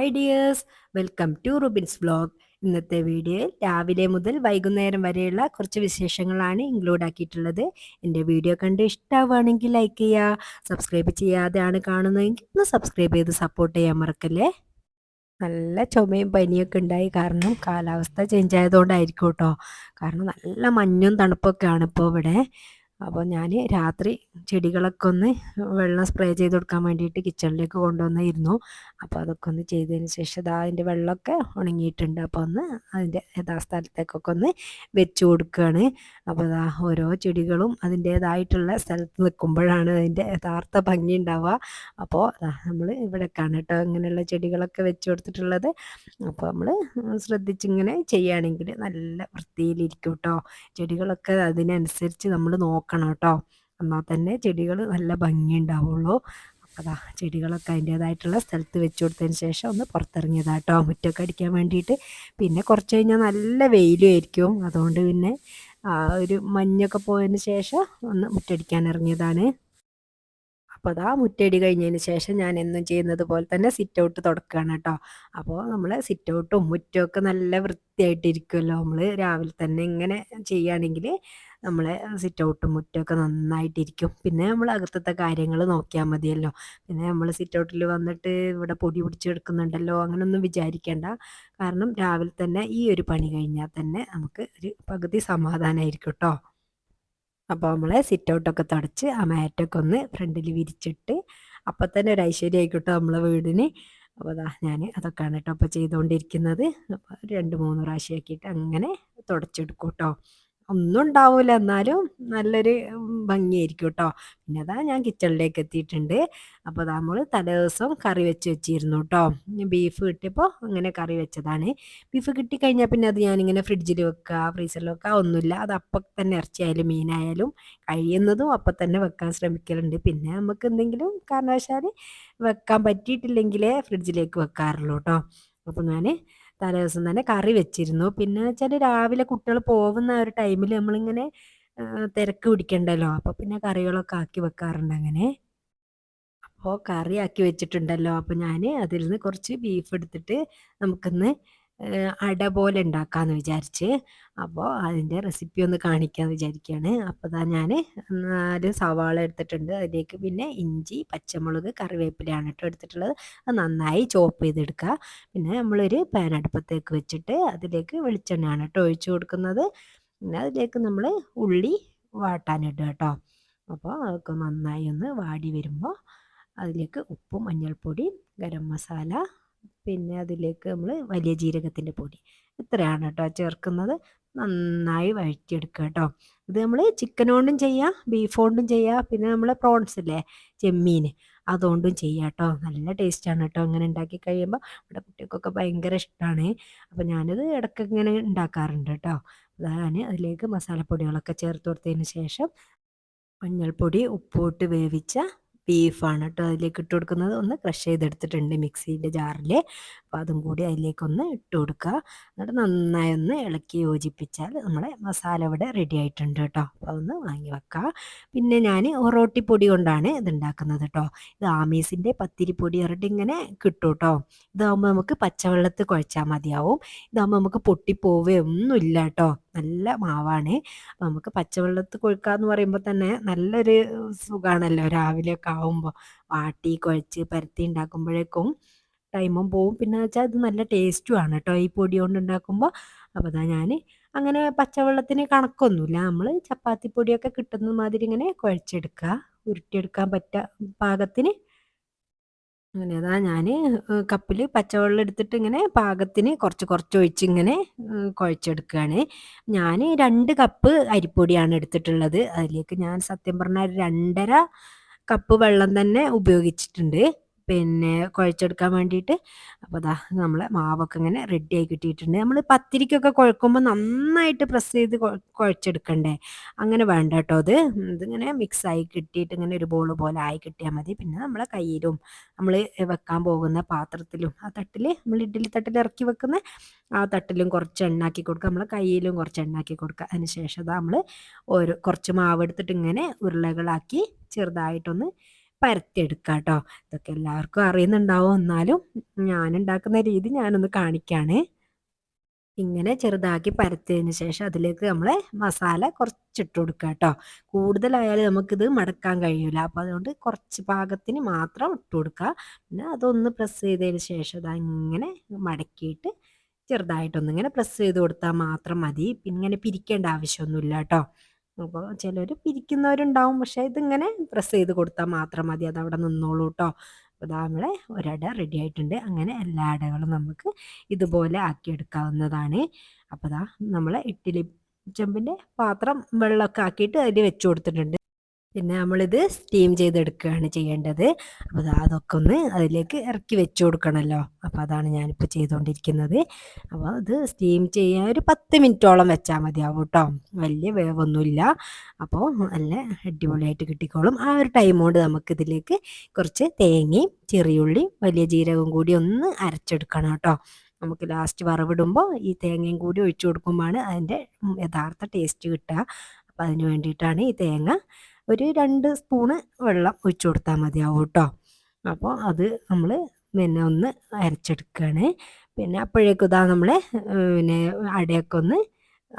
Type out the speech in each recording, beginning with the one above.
Hi dears, welcome to Rubin's vlog. ഇന്നത്തെ വീഡിയോയിൽ രാവിലെ മുതൽ വൈകുന്നേരം വരെയുള്ള കുറച്ച് വിശേഷങ്ങളാണ് ഇൻക്ലൂഡ് ആക്കിയിട്ടുള്ളത്. എൻ്റെ വീഡിയോ കണ്ട് ഇഷ്ടമാവുകയാണെങ്കിൽ ലൈക്ക് ചെയ്യുക, സബ്സ്ക്രൈബ് ചെയ്യാതെയാണ് കാണുന്നതെങ്കിൽ ഒന്ന് സബ്സ്ക്രൈബ് ചെയ്ത് സപ്പോർട്ട് ചെയ്യാൻ മറക്കല്ലേ. നല്ല ചുമയും പനിയൊക്കെ ഉണ്ടായി, കാരണം കാലാവസ്ഥ ചേഞ്ച് ആയതുകൊണ്ടായിരിക്കും കേട്ടോ. കാരണം നല്ല മഞ്ഞും തണുപ്പൊക്കെയാണ് ഇപ്പോൾ ഇവിടെ. അപ്പോൾ ഞാൻ രാത്രി ചെടികളൊക്കെ ഒന്ന് വെള്ളം സ്പ്രേ ചെയ്ത് കൊടുക്കാൻ വേണ്ടിയിട്ട് കിച്ചണിലേക്ക് കൊണ്ടുവന്നിരുന്നു. അപ്പോൾ അതൊക്കെ ഒന്ന് ചെയ്തതിന് ശേഷം അതിൻ്റെ വെള്ളമൊക്കെ ഉണങ്ങിയിട്ടുണ്ട്. അപ്പോൾ ഒന്ന് അതിൻ്റെ യഥാസ്ഥലത്തേക്കൊക്കെ ഒന്ന് വെച്ച് കൊടുക്കുകയാണ്. അപ്പോൾ ഓരോ ചെടികളും അതിൻ്റേതായിട്ടുള്ള സ്ഥലത്ത് നിൽക്കുമ്പോഴാണ് അതിൻ്റെ യഥാർത്ഥ ഭംഗി ഉണ്ടാവുക. അപ്പോൾ നമ്മൾ ഇവിടെയൊക്കെയാണ് കേട്ടോ ഇങ്ങനെയുള്ള ചെടികളൊക്കെ വെച്ച് കൊടുത്തിട്ടുള്ളത്. അപ്പോൾ നമ്മൾ ശ്രദ്ധിച്ചിങ്ങനെ ചെയ്യുകയാണെങ്കിൽ നല്ല വൃത്തിയിലിരിക്കും കേട്ടോ. ചെടികളൊക്കെ അതിനനുസരിച്ച് നമ്മൾ നോക്കണം കേട്ടോ. എന്നാൽ തന്നെ ചെടികൾ നല്ല ഭംഗി ഉണ്ടാവുള്ളൂ. അപ്പോൾ ചെടികളൊക്കെ അതിൻ്റേതായിട്ടുള്ള സ്ഥലത്ത് വെച്ച് കൊടുത്തതിന് ശേഷം ഒന്ന് പുറത്തിറങ്ങിയതാണ് കേട്ടോ, മുറ്റമൊക്കെ അടിക്കാൻ വേണ്ടിയിട്ട്. പിന്നെ കുറച്ച് കഴിഞ്ഞാൽ നല്ല വെയിലും ആയിരിക്കും. അതുകൊണ്ട് പിന്നെ ഒരു മഞ്ഞൊക്കെ പോയതിന് ശേഷം ഒന്ന് മുറ്റടിക്കാൻ ഇറങ്ങിയതാണ്. അപ്പോൾ മുറ്റടി കഴിഞ്ഞതിന് ശേഷം ഞാൻ എന്നും ചെയ്യുന്നത് പോലെ തന്നെ സിറ്റ് ഔട്ട് തുടക്കുകയാണ് കേട്ടോ. അപ്പോൾ നമ്മൾ സിറ്റ് ഔട്ടും മുറ്റമൊക്കെ നല്ല വൃത്തിയായിട്ടിരിക്കുമല്ലോ. നമ്മൾ രാവിലെ തന്നെ ഇങ്ങനെ ചെയ്യുകയാണെങ്കിൽ നമ്മളെ സിറ്റ് ഔട്ടും മുറ്റമൊക്കെ നന്നായിട്ടിരിക്കും. പിന്നെ നമ്മൾ അകത്തത്തെ കാര്യങ്ങൾ നോക്കിയാൽ മതിയല്ലോ. പിന്നെ നമ്മൾ സിറ്റ് ഔട്ടിൽ വന്നിട്ട് ഇവിടെ പൊടി പിടിച്ചെടുക്കുന്നുണ്ടല്ലോ അങ്ങനെയൊന്നും വിചാരിക്കേണ്ട. കാരണം രാവിലെ തന്നെ ഈ ഒരു പണി കഴിഞ്ഞാൽ തന്നെ നമുക്ക് ഒരു പകുതി സമാധാനമായിരിക്കും കേട്ടോ. അപ്പോൾ നമ്മൾ സിറ്റ് ഔട്ടൊക്കെ തുടച്ച് ആ മാറ്റൊക്കെ ഒന്ന് ഫ്രണ്ടിൽ വിരിച്ചിട്ട് അപ്പം തന്നെ ഒരു ഐശ്വര്യം ആയിക്കോട്ടെ നമ്മളെ വീടിന്. അപ്പോൾ ഞാൻ അതൊക്കെയാണ് കേട്ടോ അപ്പോൾ ചെയ്തുകൊണ്ടിരിക്കുന്നത്. അപ്പോൾ 2-3 പ്രാവശ്യമാക്കിയിട്ട് അങ്ങനെ തുടച്ചെടുക്കും കേട്ടോ. ഒന്നും ഉണ്ടാവില്ല, എന്നാലും നല്ലൊരു ഭംഗിയായിരിക്കും കേട്ടോ. പിന്നെ ഞാൻ കിച്ചണിലേക്ക് എത്തിയിട്ടുണ്ട്. അപ്പോൾ നമ്മൾ തലേദിവസം കറി വെച്ചിരുന്നു കേട്ടോ. ബീഫ് കിട്ടിയപ്പോൾ അങ്ങനെ കറി വെച്ചതാണ്. ബീഫ് കിട്ടിക്കഴിഞ്ഞാൽ പിന്നെ അത് ഞാനിങ്ങനെ ഫ്രിഡ്ജിൽ വെക്കുക, ഫ്രീസറിൽ വെക്കുക ഒന്നുമില്ല. അത് അപ്പം തന്നെ ഇറച്ചിയായാലും മീനായാലും കഴിയുന്നതും അപ്പം തന്നെ വെക്കാൻ ശ്രമിക്കലുണ്ട്. പിന്നെ നമുക്ക് എന്തെങ്കിലും കാരണവശാൽ വെക്കാൻ പറ്റിയിട്ടില്ലെങ്കിലേ ഫ്രിഡ്ജിലേക്ക് വെക്കാറുള്ളൂ കേട്ടോ. അപ്പോൾ ഞാൻ തലേദിവസം തന്നെ കറി വെച്ചിരുന്നു. പിന്നെ വെച്ചാൽ രാവിലെ കുട്ടികൾ പോകുന്ന ഒരു ടൈമിൽ നമ്മളിങ്ങനെ തിരക്ക് പിടിക്കണ്ടല്ലോ. അപ്പോൾ പിന്നെ കറികളൊക്കെ ആക്കി വെക്കാറുണ്ട് അങ്ങനെ. അപ്പോൾ കറി ആക്കി വെച്ചിട്ടുണ്ടല്ലോ. അപ്പോൾ ഞാൻ അതിൽ നിന്ന് കുറച്ച് ബീഫ് എടുത്തിട്ട് നമുക്കിന്ന് അട പോലെ ഉണ്ടാക്കാമെന്ന് വിചാരിച്ച്. അപ്പോൾ അതിൻ്റെ റെസിപ്പി ഒന്ന് കാണിക്കാമെന്ന് വിചാരിക്കുകയാണ്. അപ്പോൾ ഞാൻ 4 സവാള എടുത്തിട്ടുണ്ട്. അതിലേക്ക് പിന്നെ ഇഞ്ചി, പച്ചമുളക്, കറിവേപ്പിലയാണ് കേട്ടോ എടുത്തിട്ടുള്ളത്. അത് നന്നായി ചോപ്പ് ചെയ്തെടുക്കുക. പിന്നെ നമ്മളൊരു പാൻ അടുപ്പത്തേക്ക് വെച്ചിട്ട് അതിലേക്ക് വെളിച്ചെണ്ണയാണ് കേട്ടോ ഒഴിച്ച് കൊടുക്കുന്നത്. പിന്നെ അതിലേക്ക് നമ്മൾ ഉള്ളി വാട്ടാനിടുക കേട്ടോ. അപ്പോൾ അതൊക്കെ നന്നായി ഒന്ന് വാടി വരുമ്പോൾ അതിലേക്ക് ഉപ്പും മഞ്ഞൾപ്പൊടിയും ഗരം മസാല, പിന്നെ അതിലേക്ക് നമ്മൾ വലിയ ജീരകത്തിൻ്റെ പൊടി, ഇത്രയാണ് കേട്ടോ ചേർക്കുന്നത്. നന്നായി വഴറ്റിയെടുക്കുക കേട്ടോ. ഇത് നമ്മൾ ചിക്കൻ കൊണ്ടും ചെയ്യാം, ബീഫ് കൊണ്ടും ചെയ്യാം, പിന്നെ നമ്മളെ പ്രോൺസ് ഇല്ലേ ചെമ്മീൻ, അതുകൊണ്ടും ചെയ്യാം കേട്ടോ. നല്ല ടേസ്റ്റാണ് കേട്ടോ അങ്ങനെ ഉണ്ടാക്കി കഴിയുമ്പോൾ. ഇവിടെ കുട്ടികൾക്കൊക്കെ ഭയങ്കര ഇഷ്ടമാണ്. അപ്പോൾ ഞാനിത് ഇടയ്ക്കൊക്കെ ഇങ്ങനെ ഉണ്ടാക്കാറുണ്ട് കേട്ടോ. ഞാൻ അതിലേക്ക് മസാലപ്പൊടികളൊക്കെ ചേർത്ത് കൊടുത്തതിന് ശേഷം മഞ്ഞൾപ്പൊടി, ഉപ്പിട്ട് വേവിച്ച ബീഫാണ് കേട്ടോ അതിലേക്ക് ഇട്ട് കൊടുക്കുന്നത്. ഒന്ന് ക്രഷ് ചെയ്തെടുത്തിട്ടുണ്ട് മിക്സിയുടെ ജാറിൽ. അപ്പോൾ അതും കൂടി അതിലേക്കൊന്ന് ഇട്ട് കൊടുക്കുക. എന്നിട്ട് നന്നായി ഒന്ന് ഇളക്കി യോജിപ്പിച്ചാൽ നമ്മളെ മസാല ഇവിടെ റെഡി ആയിട്ടുണ്ട് കേട്ടോ. അപ്പോൾ അതൊന്ന് വാങ്ങി വെക്കുക. പിന്നെ ഞാൻ ഒറോട്ടിപ്പൊടി കൊണ്ടാണ് ഇത് ഉണ്ടാക്കുന്നത് കേട്ടോ. ഇത് ആമീസിൻ്റെ പത്തിരിപ്പൊടി പറഞ്ഞിട്ട് ഇങ്ങനെ കിട്ടും കേട്ടോ. ഇതാകുമ്പോൾ നമുക്ക് പച്ചവെള്ളത്തിൽ കുഴച്ചാൽ മതിയാവും. ഇതാകുമ്പോൾ നമുക്ക് പൊട്ടിപ്പോവുകയൊന്നുമില്ല കേട്ടോ. നല്ല മാവാണ്. അപ്പോൾ നമുക്ക് പച്ചവെള്ളത്തിൽ കുഴക്കാന്ന് പറയുമ്പോൾ തന്നെ നല്ലൊരു സുഖമാണല്ലോ. രാവിലെയൊക്കെ ആവുമ്പോൾ വാട്ടി കുഴച്ച് പരത്തി ഉണ്ടാക്കുമ്പോഴേക്കും ടൈമും പോവും. പിന്നെ വെച്ചാൽ ഇത് നല്ല ടേസ്റ്റുമാണ് കേട്ടോ ഈ പൊടി കൊണ്ട് ഉണ്ടാക്കുമ്പോൾ. അപ്പോൾ ഞാൻ അങ്ങനെ പച്ചവെള്ളത്തിന് കണക്കൊന്നുമില്ല. നമ്മൾ ചപ്പാത്തി പൊടിയൊക്കെ കിട്ടുന്ന മാതിരി ഇങ്ങനെ കുഴച്ചെടുക്കുക, ഉരുട്ടിയെടുക്കാൻ പാകത്തിന്. അങ്ങനെ ഞാൻ കപ്പിൽ പച്ചവെള്ളം എടുത്തിട്ട് ഇങ്ങനെ പാകത്തിന് കുറച്ച് കുറച്ച് ഒഴിച്ച് ഇങ്ങനെ കുഴച്ചെടുക്കുകയാണ്. ഞാൻ 2 കപ്പ് അരിപ്പൊടിയാണ് എടുത്തിട്ടുള്ളത്. അതിലേക്ക് ഞാൻ സത്യം പറഞ്ഞാൽ 2.5 കപ്പ് വെള്ളം തന്നെ ഉപയോഗിച്ചിട്ടുണ്ട് പിന്നെ കുഴച്ചെടുക്കാൻ വേണ്ടിയിട്ട്. അപ്പോൾ നമ്മളെ മാവൊക്കെ ഇങ്ങനെ റെഡിയായി കിട്ടിയിട്ടുണ്ട്. നമ്മൾ പത്തിരിക്കൊക്കെ കുഴക്കുമ്പോൾ നന്നായിട്ട് പ്രസ് ചെയ്ത് കുഴച്ചെടുക്കണ്ടേ, അങ്ങനെ വേണ്ട കേട്ടോ. ഇതിങ്ങനെ മിക്സായി കിട്ടിയിട്ട് ഇങ്ങനെ ഒരു ബോൾ പോലെ ആയി കിട്ടിയാൽ മതി. പിന്നെ നമ്മളെ കയ്യിലും നമ്മൾ വെക്കാൻ പോകുന്ന പാത്രത്തിലും ആ തട്ടിൽ നമ്മൾ ഇഡ്ഡലി തട്ടിൽ ഇറക്കി വെക്കുന്ന ആ തട്ടിലും കുറച്ച് എണ്ണാക്കി കൊടുക്കുക, നമ്മളെ കയ്യിലും കുറച്ച് എണ്ണാക്കി കൊടുക്കുക. അതിന് ശേഷം നമ്മൾ കുറച്ച് മാവ് എടുത്തിട്ട് ഇങ്ങനെ ഉരുളകളാക്കി ചെറുതായിട്ടൊന്ന് പരത്തിയെടുക്കുക കേട്ടോ. ഇതൊക്കെ എല്ലാവർക്കും അറിയുന്നുണ്ടാവും, എന്നാലും ഞാൻ ഉണ്ടാക്കുന്ന രീതി ഞാനൊന്ന് കാണിക്കാണ്. ഇങ്ങനെ ചെറുതാക്കി പരത്തിയതിന് ശേഷം അതിലേക്ക് നമ്മൾ മസാല കുറച്ചിട്ട് കൊടുക്കുക കേട്ടോ. കൂടുതലായാലും നമുക്കിത് മടക്കാൻ കഴിയൂല. അപ്പോൾ അതുകൊണ്ട് കുറച്ച് പാകത്തിന് മാത്രം ഇട്ട് കൊടുക്കുക. പിന്നെ അതൊന്ന് പ്രസ് ചെയ്തതിന് ശേഷം ഇതാ ഇങ്ങനെ മടക്കിയിട്ട് ചെറുതായിട്ടൊന്ന് ഇങ്ങനെ പ്രസ് ചെയ്ത് കൊടുത്താൽ മാത്രം മതി. പിന്നെ ഇങ്ങനെ പിരിക്കേണ്ട ആവശ്യമൊന്നുമില്ല കേട്ടോ. അപ്പോൾ ചിലർ പിരിക്കുന്നവരുണ്ടാവും, പക്ഷേ ഇതിങ്ങനെ പ്രസ് ചെയ്ത് കൊടുത്താൽ മാത്രം മതി, അതവിടെ നിന്നോളൂ കേട്ടോ. അപ്പോൾ ഇതാ നമ്മളെ ഒരട റെഡി ആയിട്ടുണ്ട്. അങ്ങനെ എല്ലാ അടകളും നമുക്ക് ഇതുപോലെ ആക്കിയെടുക്കാവുന്നതാണ്. അപ്പോൾ ഇതാ നമ്മൾ ഇഡ്ഡലി ചെമ്പിൻ്റെ പാത്രം വെള്ളമൊക്കെ ആക്കിയിട്ട് അതിൽ വെച്ച് കൊടുത്തിട്ടുണ്ട്. പിന്നെ നമ്മളിത് സ്റ്റീം ചെയ്തെടുക്കുകയാണ് ചെയ്യേണ്ടത്. അപ്പോൾ അതൊക്കെ ഒന്ന് അതിലേക്ക് ഇറക്കി വെച്ച് കൊടുക്കണമല്ലോ. അപ്പോൾ അതാണ് ഞാനിപ്പോൾ ചെയ്തുകൊണ്ടിരിക്കുന്നത്. അപ്പോൾ ഇത് സ്റ്റീം ചെയ്യാൻ ഒരു 10 മിനിറ്റോളം വെച്ചാൽ മതിയാവും കേട്ടോ. വലിയ വേവൊന്നുമില്ല. അപ്പോൾ നല്ല അടിപൊളിയായിട്ട് കിട്ടിക്കോളും. ആ ഒരു ടൈം കൊണ്ട് നമുക്കിതിലേക്ക് കുറച്ച് തേങ്ങയും ചെറിയുള്ളി വലിയ ജീരകവും കൂടി ഒന്ന് അരച്ചെടുക്കണം കേട്ടോ. നമുക്ക് ലാസ്റ്റ് വറവിടുമ്പോൾ ഈ തേങ്ങയും കൂടി ഒഴിച്ചു കൊടുക്കുമ്പോഴാണ് അതിൻ്റെ യഥാർത്ഥ ടേസ്റ്റ് കിട്ടുക. അപ്പോൾ അതിന് വേണ്ടിയിട്ടാണ് ഈ തേങ്ങ ഒരു 2 സ്പൂണ് വെള്ളം ഒഴിച്ചു കൊടുത്താൽ മതിയാവും കേട്ടോ. അപ്പോൾ അത് നമ്മൾ പിന്നെ ഒന്ന് അരച്ചെടുക്കുകയാണ്. പിന്നെ അപ്പോഴേക്കും ഇതാ നമ്മളെ പിന്നെ അടയൊക്കെ ഒന്ന്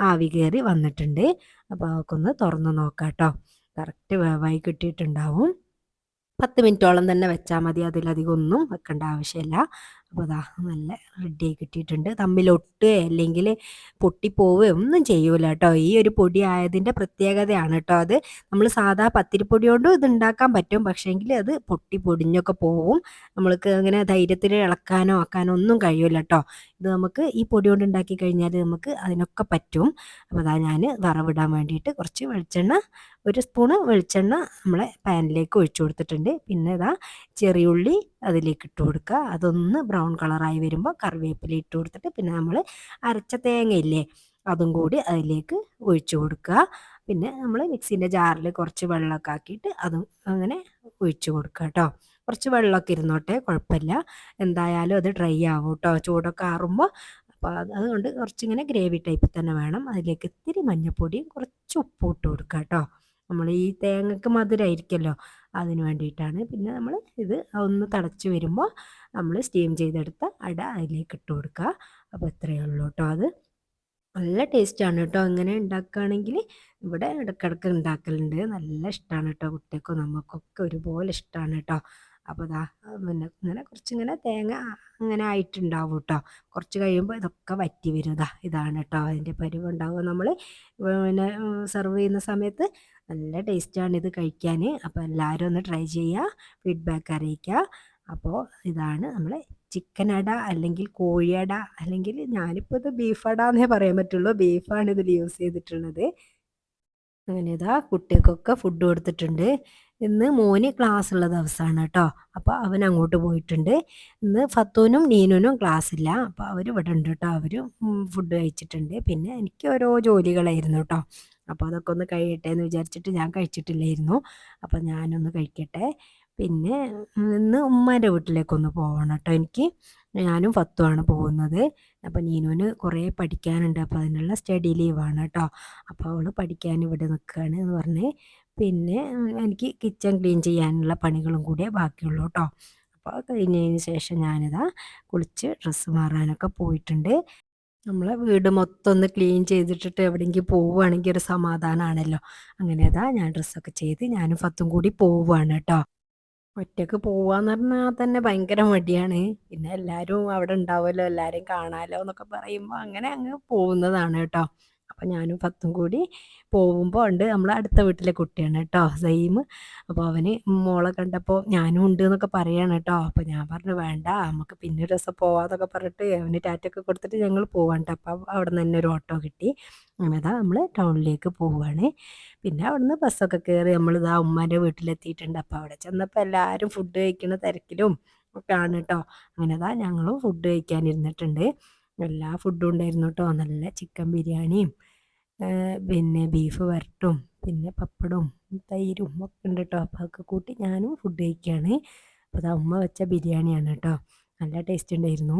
ആവി കയറി വന്നിട്ടുണ്ട്. അപ്പോൾ അതൊക്കെ ഒന്ന് തുറന്ന് നോക്കാം കേട്ടോ. കറക്റ്റ് വേവായി കിട്ടിയിട്ടുണ്ടാവും. 10 മിനിറ്റോളം തന്നെ വെച്ചാൽ മതി, അതിലധികം ഒന്നും വെക്കേണ്ട ആവശ്യമില്ല. അപ്പോൾ അതാ നല്ല റെഡിയായി കിട്ടിയിട്ടുണ്ട്. തമ്മിലൊട്ടുകയോ അല്ലെങ്കിൽ പൊട്ടിപ്പോവുകയോ ഒന്നും ചെയ്യൂല കേട്ടോ. ഈ ഒരു പൊടി ആയതിൻ്റെ പ്രത്യേകതയാണ് കേട്ടോ അത്. നമ്മൾ സാധാ പത്തിരിപ്പൊടി കൊണ്ടും ഇത് ഉണ്ടാക്കാൻ പറ്റും, പക്ഷേങ്കിൽ അത് പൊട്ടി പൊടിഞ്ഞൊക്കെ പോവും. നമ്മൾക്ക് അങ്ങനെ ധൈര്യത്തിൽ ഇളക്കാനോ ആക്കാനോ ഒന്നും കഴിയൂല കേട്ടോ. ഇത് നമുക്ക് ഈ പൊടി കൊണ്ട് ഉണ്ടാക്കി കഴിഞ്ഞാൽ നമുക്ക് അതിനൊക്കെ പറ്റും. അപ്പോൾ അതാ ഞാൻ വറവിടാൻ വേണ്ടിയിട്ട് കുറച്ച് വെളിച്ചെണ്ണ, 1 സ്പൂണ് വെളിച്ചെണ്ണ നമ്മളെ പാനിലേക്ക് ഒഴിച്ചു കൊടുത്തിട്ടുണ്ട്. പിന്നെ ഇതാ ചെറിയുള്ളി അതിലേക്ക് ഇട്ട് കൊടുക്കുക. അതൊന്ന് ബ്രൗൺ കളറായി വരുമ്പോൾ കറിവേപ്പില ഇട്ട് കൊടുത്തിട്ട് പിന്നെ നമ്മൾ അരച്ച തേങ്ങയില്ലേ അതും കൂടി അതിലേക്ക് ഒഴിച്ചു കൊടുക്കുക. പിന്നെ നമ്മൾ മിക്സിൻ്റെ ജാറിൽ കുറച്ച് വെള്ളമൊക്കെ ആക്കിയിട്ട് അതും അങ്ങനെ ഒഴിച്ചു കൊടുക്കുക കേട്ടോ. കുറച്ച് വെള്ളമൊക്കെ ഇരുന്നോട്ടെ, കുഴപ്പമില്ല. എന്തായാലും അത് ഡ്രൈ ആവും കേട്ടോ ചൂടൊക്കെ ആറുമ്പോൾ. അപ്പോൾ അതുകൊണ്ട് കുറച്ചിങ്ങനെ ഗ്രേവി ടൈപ്പിൽ തന്നെ വേണം. അതിലേക്ക് ഇത്തിരി മഞ്ഞൾപ്പൊടിയും കുറച്ച് ഉപ്പും ഇട്ട് കൊടുക്കുക കേട്ടോ. നമ്മൾ ഈ തേങ്ങക്ക് മധുരമായിരിക്കുമല്ലോ, അതിന് വേണ്ടിയിട്ടാണ്. പിന്നെ നമ്മൾ ഇത് ഒന്ന് തിളച്ച് വരുമ്പോൾ നമ്മൾ സ്റ്റീം ചെയ്തെടുത്ത അട അതിലേക്ക് ഇട്ട് കൊടുക്കുക. അപ്പോൾ ഇത്രയേ ഉള്ളൂ കേട്ടോ. അത് നല്ല ടേസ്റ്റാണ് കേട്ടോ. ഇങ്ങനെ ഉണ്ടാക്കുകയാണെങ്കിൽ ഇവിടെ ഇടയ്ക്കിടയ്ക്ക് ഉണ്ടാക്കലുണ്ട്. നല്ല ഇഷ്ടമാണ് കേട്ടോ, കുട്ടികൾക്കും നമുക്കൊക്കെ ഒരുപോലെ ഇഷ്ടമാണ് കേട്ടോ. അപ്പോൾ ഇതാ പിന്നെ ഇങ്ങനെ കുറച്ചിങ്ങനെ തേങ്ങ അങ്ങനെ ആയിട്ടുണ്ടാവും കേട്ടോ. കുറച്ച് കഴിയുമ്പോൾ ഇതൊക്കെ വറ്റി വരും. ഇതാണ് കേട്ടോ അതിൻ്റെ പരുവുണ്ടാവുക. നമ്മൾ പിന്നെ സെർവ് ചെയ്യുന്ന സമയത്ത് നല്ല ടേസ്റ്റാണ് ഇത് കഴിക്കാൻ. അപ്പോൾ എല്ലാവരും ഒന്ന് ട്രൈ ചെയ്യുക, ഫീഡ്ബാക്ക് അറിയിക്കുക. അപ്പോൾ ഇതാണ് നമ്മളെ ചിക്കൻ അട അല്ലെങ്കിൽ കോഴിയട, അല്ലെങ്കിൽ ഞാനിപ്പോൾ ഇത് ബീഫ് അട എന്നേ പറയാൻ പറ്റുള്ളൂ. ബീഫാണ് ഇതിൽ യൂസ് ചെയ്തിട്ടുള്ളത്. അങ്ങനെ ഇതാ കുട്ടികൾക്കൊക്കെ ഫുഡ് കൊടുത്തിട്ടുണ്ട്. ഇന്ന് മോന് ക്ലാസ് ഉള്ള ദിവസമാണ് കേട്ടോ. അപ്പോൾ അവൻ അങ്ങോട്ട് പോയിട്ടുണ്ട്. ഇന്ന് ഫത്തൂനും നീനുനും ക്ലാസ് ഇല്ല. അപ്പോൾ അവർ ഇവിടെ ഉണ്ട് കേട്ടോ. അവരും ഫുഡ് കഴിച്ചിട്ടുണ്ട്. പിന്നെ എനിക്ക് ഓരോ ജോലികളായിരുന്നു കേട്ടോ. അപ്പോൾ അതൊക്കെ ഒന്ന് കഴിയട്ടെ എന്ന് വിചാരിച്ചിട്ട് ഞാൻ കഴിച്ചിട്ടില്ലായിരുന്നു. അപ്പോൾ ഞാനൊന്ന് കഴിക്കട്ടെ. പിന്നെ ഇന്ന് ഉമ്മാൻ്റെ വീട്ടിലേക്കൊന്ന് പോകണം കേട്ടോ എനിക്ക്. ഞാനും ഫത്തുമാണ് പോകുന്നത്. അപ്പോൾ നീനുവിന് കുറേ പഠിക്കാനുണ്ട്. അപ്പോൾ അതിനുള്ള സ്റ്റഡി ലീവാണ് കേട്ടോ. അപ്പോൾ അവൾ പഠിക്കാൻ ഇവിടെ നിൽക്കുകയാണ് എന്ന് പറഞ്ഞ്. പിന്നെ എനിക്ക് കിച്ചൺ ക്ലീൻ ചെയ്യാനുള്ള പണികളും കൂടിയേ ബാക്കിയുള്ളൂ കേട്ടോ. അപ്പോൾ കഴിഞ്ഞതിന് ശേഷം ഞാനിതാ കുളിച്ച് ഡ്രസ്സ് മാറാനൊക്കെ പോയിട്ടുണ്ട്. നമ്മളെ വീട് മൊത്തം ഒന്ന് ക്ലീൻ ചെയ്തിട്ടിട്ട് എവിടെയെങ്കിലും പോവുകയാണെങ്കിൽ ഒരു സമാധാനമാണല്ലോ. അങ്ങനെ ഞാൻ ഡ്രസ്സൊക്കെ ചെയ്ത് ഞാനും ഫത്തും കൂടി പോവുകയാണ് കേട്ടോ. ഒറ്റക്ക് പോവാന്ന് പറഞ്ഞാൽ തന്നെ ഭയങ്കര മടിയാണ്. പിന്നെ എല്ലാവരും അവിടെ ഉണ്ടാവുമല്ലോ, എല്ലാവരെയും കാണാമല്ലോ എന്നൊക്കെ പറയുമ്പോൾ അങ്ങനെ അങ്ങ് പോകുന്നതാണ് കേട്ടോ. അപ്പം ഞാനും ഫത്തും കൂടി പോകുമ്പോൾ ഉണ്ട്, നമ്മളെ അടുത്ത വീട്ടിലെ കുട്ടിയാണ് കേട്ടോ സൈം. അപ്പോൾ അവന് മോളെ കണ്ടപ്പോൾ ഞാനും ഉണ്ട് എന്നൊക്കെ പറയാണ് കേട്ടോ. അപ്പോൾ ഞാൻ പറഞ്ഞു വേണ്ട, നമുക്ക് പിന്നെ ഒരു ദിവസം പോവാന്നൊക്കെ പറഞ്ഞിട്ട് അവന് ടാറ്റൊക്കെ കൊടുത്തിട്ട് ഞങ്ങൾ പോവാണ് കേട്ടോ. അപ്പം അവിടെ നിന്ന് തന്നെ ഒരു ഓട്ടോ കിട്ടി. അങ്ങനെ നമ്മൾ ടൗണിലേക്ക് പോവുകയാണ്. പിന്നെ അവിടുന്ന് ബസ്സൊക്കെ കയറി നമ്മളിതാ ഉമ്മാൻ്റെ വീട്ടിലെത്തിയിട്ടുണ്ട്. അപ്പോൾ അവിടെ ചെന്നപ്പോൾ എല്ലാവരും ഫുഡ് കഴിക്കുന്ന തിരക്കിലും ഒക്കെ ആണ് കേട്ടോ. അങ്ങനെ ഞങ്ങളും ഫുഡ് കഴിക്കാനിരുന്നിട്ടുണ്ട്. എല്ലാ ഫുഡും ഉണ്ടായിരുന്നു കേട്ടോ. നല്ല ചിക്കൻ ബിരിയാണിയും പിന്നെ ബീഫ് വരട്ടും പിന്നെ പപ്പടവും തൈരും ഒക്കെ ഉണ്ട് കേട്ടോ. അപ്പോൾ അതൊക്കെ കൂട്ടി ഞാനും ഫുഡ് കഴിക്കുകയാണ്. അപ്പോൾ ഉമ്മ വെച്ച ബിരിയാണിയാണ് കേട്ടോ. നല്ല ടേസ്റ്റ് ഉണ്ടായിരുന്നു.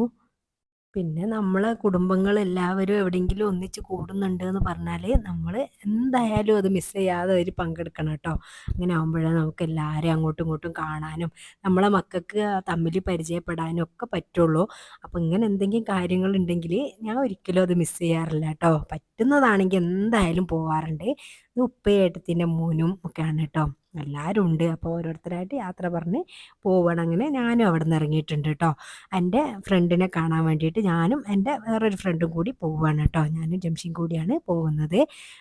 പിന്നെ നമ്മളെ കുടുംബങ്ങളെല്ലാവരും എവിടെയെങ്കിലും ഒന്നിച്ച് കൂടുന്നുണ്ട് എന്ന് പറഞ്ഞാൽ നമ്മൾ എന്തായാലും അത് മിസ് ചെയ്യാതെ അതിൽ പങ്കെടുക്കണം കേട്ടോ. അങ്ങനെ ആകുമ്പോഴേ നമുക്ക് എല്ലാവരെയും അങ്ങോട്ടും ഇങ്ങോട്ടും കാണാനും നമ്മളെ മക്കൾക്ക് തമ്മിൽ പരിചയപ്പെടാനും ഒക്കെ പറ്റുള്ളൂ. അപ്പോൾ ഇങ്ങനെ എന്തെങ്കിലും കാര്യങ്ങളുണ്ടെങ്കിൽ ഞാൻ ഒരിക്കലും അത് മിസ് ചെയ്യാറില്ല കേട്ടോ. പറ്റുന്നതാണെങ്കിൽ എന്തായാലും പോവാറുണ്ട്. ഇത് ഉപ്പയും ഏട്ടത്തിൻ്റെ മോനും ഒക്കെയാണ് കേട്ടോ. എല്ലാവരും ഉണ്ട്. അപ്പോൾ ഓരോരുത്തരായിട്ട് യാത്ര പറഞ്ഞ് പോവണം. അങ്ങനെ ഞാനും അവിടെ നിന്ന് ഇറങ്ങിയിട്ടുണ്ട് കേട്ടോ. എൻ്റെ ഫ്രണ്ടിനെ കാണാൻ വേണ്ടിയിട്ട് ഞാനും എൻ്റെ വേറൊരു ഫ്രണ്ടും കൂടി പോവുകയാണ് കേട്ടോ. ഞാനും ജംഷിയും കൂടിയാണ് പോകുന്നത്.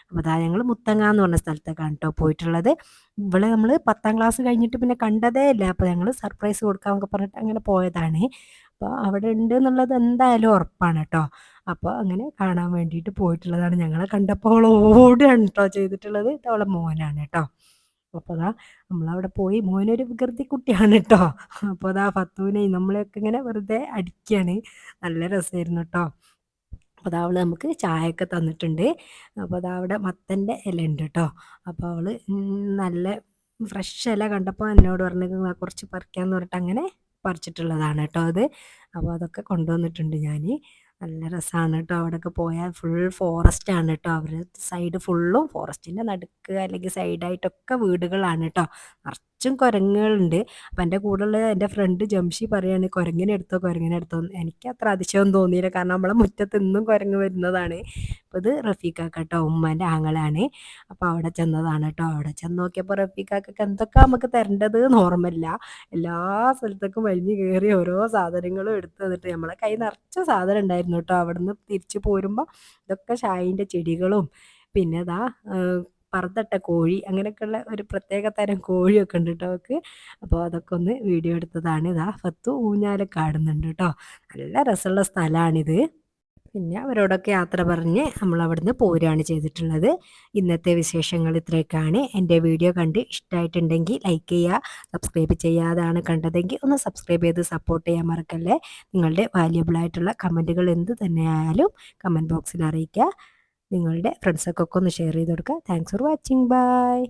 അപ്പോൾ അതാ ഞങ്ങൾ മുത്തങ്ങ എന്ന് പറഞ്ഞ സ്ഥലത്തേക്കാണ് കേട്ടോ പോയിട്ടുള്ളത്. ഇവളെ നമ്മൾ 10ാം ക്ലാസ് കഴിഞ്ഞിട്ട് പിന്നെ കണ്ടതേ ഇല്ല. അപ്പോൾ ഞങ്ങൾ സർപ്രൈസ് കൊടുക്കാമെന്നൊക്കെ പറഞ്ഞിട്ട് അങ്ങനെ പോയതാണ്. അപ്പോൾ അവിടെ ഉണ്ട് എന്നുള്ളത് എന്തായാലും ഉറപ്പാണ് കേട്ടോ. അപ്പോൾ അങ്ങനെ കാണാൻ വേണ്ടിയിട്ട് പോയിട്ടുള്ളതാണ്. ഞങ്ങളെ കണ്ടപ്പോൾ അവൾ ഓടുകയാണ് കേട്ടോ ചെയ്തിട്ടുള്ളത്. ഇത് അവളെ മോനാണ് കേട്ടോ. അപ്പോൾ അതാ നമ്മളവിടെ പോയി. മോനൊരു വികൃതി കുട്ടിയാണ് കേട്ടോ. അപ്പോൾ അതാ ഫത്തൂനെയും നമ്മളെയൊക്കെ ഇങ്ങനെ വെറുതെ അടിക്കുകയാണ്. നല്ല രസമായിരുന്നു കേട്ടോ. അപ്പോൾ അതാ അവൾ നമുക്ക് ചായയൊക്കെ തന്നിട്ടുണ്ട്. അപ്പോൾ അതാ അവിടെ മത്തൻ്റെ ഇല ഉണ്ട് കേട്ടോ. അപ്പോൾ അവൾ നല്ല ഫ്രഷ് ഇല കണ്ടപ്പോൾ എന്നോട് പറഞ്ഞു കുറച്ച് പറിക്കാമെന്ന് പറഞ്ഞിട്ട് അങ്ങനെ പറിച്ചിട്ടുള്ളതാണ് കേട്ടോ അത്. അപ്പോൾ അതൊക്കെ കൊണ്ടുവന്നിട്ടുണ്ട് ഞാൻ. നല്ല രസമാണ് കേട്ടോ. അവിടെയൊക്കെ പോയാൽ ഫുൾ ഫോറസ്റ്റാണ് കേട്ടോ. അവരുടെ സൈഡ് ഫുള്ളും ഫോറസ്റ്റിൻ്റെ നടുക്ക് അല്ലെങ്കിൽ സൈഡായിട്ടൊക്കെ വീടുകളാണ് കേട്ടോ. നിറച്ചും കുരങ്ങുകളുണ്ട്. അപ്പം എൻ്റെ കൂടെയുള്ള എൻ്റെ ഫ്രണ്ട് ജംഷി പറയാണ് കുരങ്ങിനെ എടുത്തോ കുരങ്ങിനെ എടുത്തോ എന്ന്. എനിക്ക് അത്ര അതിശയം തോന്നിയില്ല, കാരണം നമ്മളെ മുറ്റത്ത് എന്നും കുരങ്ങ് വരുന്നതാണ്. അപ്പോൾ ഇത് റഫീഖാക്ക കേട്ടോ, ഉമ്മാൻ്റെ ആങ്ങളാണ്. അപ്പോൾ അവിടെ ചെന്നതാണ് കേട്ടോ. അവിടെ ചെന്ന് നോക്കിയപ്പോൾ റഫീഖാക്കൊക്കെ എന്തൊക്കെ നമുക്ക് തരേണ്ടത് എന്ന് ഓർമ്മയില്ല. എല്ലാ സ്ഥലത്തേക്കും വലിഞ്ഞ് കയറി ഓരോ സാധനങ്ങളും എടുത്ത് തന്നിട്ട് നമ്മളെ കൈ നിറച്ച സാധനം ഉണ്ടായിരുന്നു കേട്ടോ. അവിടുന്ന് തിരിച്ച് പോരുമ്പോൾ ഇതൊക്കെ ഷായിൻ്റെ ചെടികളും പിന്നെ ഇതാ പറത്തിട്ട കോഴി അങ്ങനെയൊക്കെയുള്ള ഒരു പ്രത്യേക തരം കോഴിയൊക്കെ ഉണ്ട് കേട്ടോ അവൾക്ക്. അപ്പോൾ അതൊക്കെ ഒന്ന് വീഡിയോ എടുത്തതാണ്. ഇതാ ഫത്തു ഊഞ്ഞാലൊക്കെ ആടുന്നുണ്ട് കേട്ടോ. നല്ല രസമുള്ള സ്ഥലമാണിത്. പിന്നെ അവരോടൊക്കെ യാത്ര പറഞ്ഞ് നമ്മൾ അവിടുന്ന് പോരുകയാണ് ചെയ്തിട്ടുള്ളത്. ഇന്നത്തെ വിശേഷങ്ങൾ ഇത്രയൊക്കെയാണ്. എൻ്റെ വീഡിയോ കണ്ട് ഇഷ്ടമായിട്ടുണ്ടെങ്കിൽ ലൈക്ക് ചെയ്യുക. സബ്സ്ക്രൈബ് ചെയ്യാതാണ് കണ്ടതെങ്കിൽ ഒന്ന് സബ്സ്ക്രൈബ് ചെയ്ത് സപ്പോർട്ട് ചെയ്യാൻ മറക്കല്ലേ. നിങ്ങളുടെ വാല്യുബിളായിട്ടുള്ള കമൻറ്റുകൾ എന്ത് തന്നെയായാലും കമൻറ്റ് ബോക്സിൽ അറിയിക്കുക. നിങ്ങളുടെ ഫ്രണ്ട്സൊക്കെ ഒന്ന് ഷെയർ ചെയ്ത് കൊടുക്കുക. Thanks for watching. ബൈ.